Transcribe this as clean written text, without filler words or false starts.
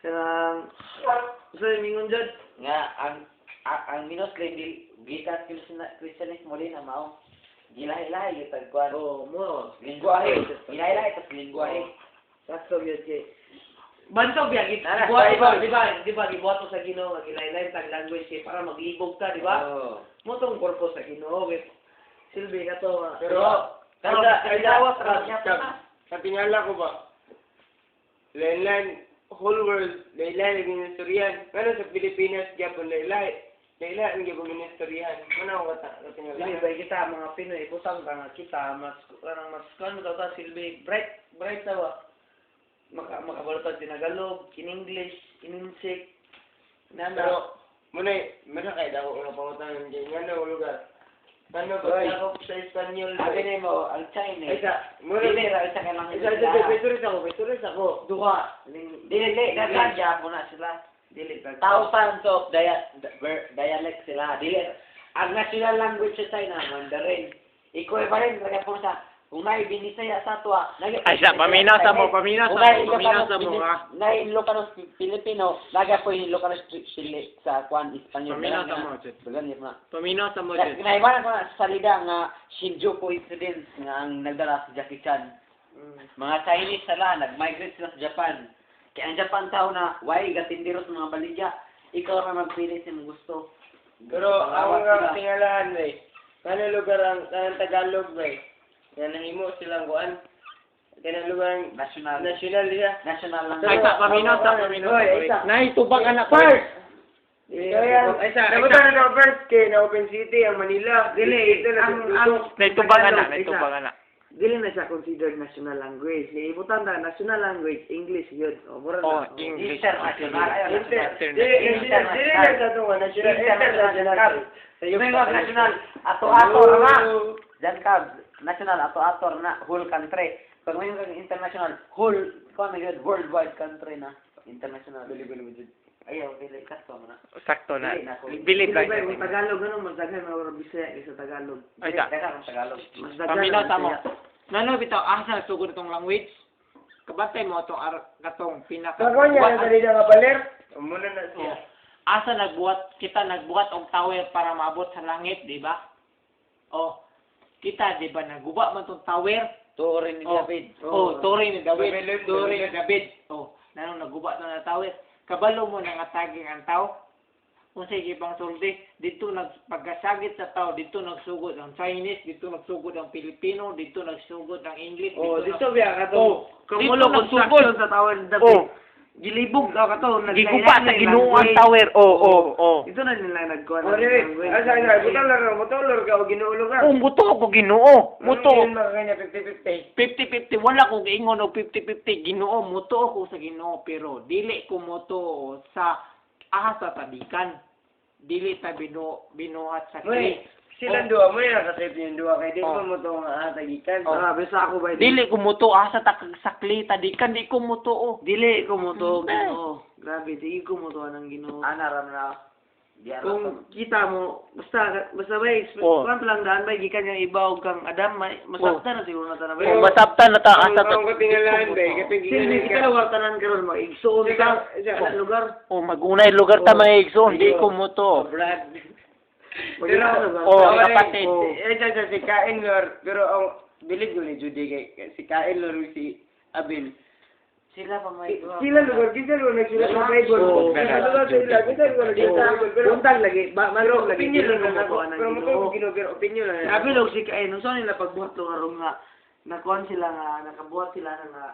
Kanang sa mingon jud Nga, ang Muslim, gikas Christianismo din na mao. Gilahi-lahi, yung tagkuhan. mo. Lingwahe. Gilahi-lahi, tapos lingwahe. Sakto gyud kay Bantog ya git. Tara, Di ba, Bible. di ba gibuhat mo sa Ginoo nga gilaylay tag language kay para maglibog ka, di ba? Oo. Mo tong purpose sa Ginoo kay silbi ka to. Pero, Sa tingala ko ba, lain-lain, whole world, lain-lain ang ginistoryahan. Ngano sa Pilipinas, Japon, lain-lain ang ginistoryahan. Ano ako Dili katingala? ba kita mga Pinoy butang ka nga kita mas kan mo ta silbi bright ta ba? Makabalutad Tinagalog, in English, in Insik. Pero, muna kayo ako una pangutangan dyan. Ngano ang lugar? Paano ba Oy. ako sa Espanyol? Sabi niya mo, ang Ay, Chinese. muna. Dili, ra isa ka lang. Peturis ako. Duha. Dili, nagkadya po na sila. Dili tag Thousands of dialect sila. Dili, ang national language sa China, Mandarin. Ikaw pa rin, lagyan po sa, kung naibinisa sa atwa, Ay, sa paminaw sa mo ka. Na Ilocano Filipino, lagyan po yung Ilocano Chile sa Kwan Espanyol. Paminaw sa mo, Chit. Ganyan na. Paminaw sa mo, Chit. Kinaiwanan ko na sa salida nga Shinjuku incident nga ang nagdala sa Jackie Chan. Mga Chinese sila, nag-migrate sila sa Japan. Kaya ang Japan tao na, why, gatindiro sa mga baligya. Ikaw na magpili sa mga gusto. Pero, ang mga tingalaan, bay. Kano lugar ang Tagalog, bay? Nga nahimo silang kuan. Kano lugar ang National. national niya. National lang. Ay, sa paminaw sa paminaw. Oy, isa. Nay, tubag anak. First! Kaya, Ay, sa- nabutan na first kay na Open City, ang Manila. Dili, Ito na ang Nay, tubag anak. Tagalog, Nay, isa. tubag anak. Dili na siya considered national language. Ibutan ta national language English yun. O mura Oh, na. English. International. Ayun, Dili na sa ito nga, national. International. Yung mga national, ato-ato na. Diyan ka, national, ato-ato na, whole country. Pag may yung international, whole, kung ano yun, worldwide country na. International. Ayaw, dili, kasto mo na. Sakto na. Dili Bili na. ka. Yung Tagalog, ano, mas daghan mga oras Bisaya kaysa Tagalog. Ay, sa. Teka, ang Tagalog. Mas daghan Paminaw sa ang mo. Bisaya. Nano bitaw asa sugod itong language? Kabantay mo itong katong pinaka. Kako niya, ang dali na kabaler. Muna na siya. Asa nagbuhat og tower para maabot sa langit, di ba? Oh, kita di ba naguba man tong tower? Turin ni Oh. David. Tore ni David. David. Tore ni David. Oh, nanong naguba na tower. Kabalo mo nang ataging ang tao. Kung sige pang sulti, dito nagpagkasagit sa tao, dito nagsugod ang Chinese, dito nagsugod ang Pilipino, dito nagsugod ang English, Oh, dito dito biya ka to. Oh, Kamulo dito construction sa tawon Oh. David. Gilibog daw ka to. Giguba sa Ginoo ang tower. Oh. Ito na nila nagkuha O, dili. Asa nga, butolor ka o ginuulo ka. Oh, muto ako Ginoo. Muto. Yun mga kanya, 50-50. 50-50 wala ko giingon og 50-50 Ginoo, muto ako sa Ginoo pero dili ko muto sa sa tadikan. Dili ta binuhat sa Uy, kli. silang dua mo yun, nakasip yung dua. Kaya di Oh. ko mo itong tagikan. Ah, basta ako ba? Dili ko muto sa kli tadikan, di ko muto. Dili ko mo to, Ginoo. Grabe, di ko mo to ng Ginoo. Anaram na. Diyan Kung kita mo, basta ba, Oh. kung lang daan ba, gikan yung iba o kang Adam, masakta na siguro na tanong. Oh, masabtan na ta asa Ang katingalaan ba, Sige, katingalaan kita lugar tanan karon mo, igsuon ka, sa lugar. Oh, magunay lugar ta mga igsoon, di ko muto. Brad. Pero, Oh, kapatid. Si Kain Lor, pero ang bilid ko ni Judy kay si Kain Lor si Abel. Sila pa may Sila lugar, kita lugar nagsulat ng Bible. Oh, Sila lugar sila, kita lugar nagsulat ng Bible. Pero buntag lagi, malong lagi, opinion dili lang ko ako. mo to Pero ng mo Ginoo. ko ginoo, pero opinion lang. Sabi log si Kain, nung saan nila pagbuhat lugar nga, nakuhan sila nga, nakabuhat sila nga,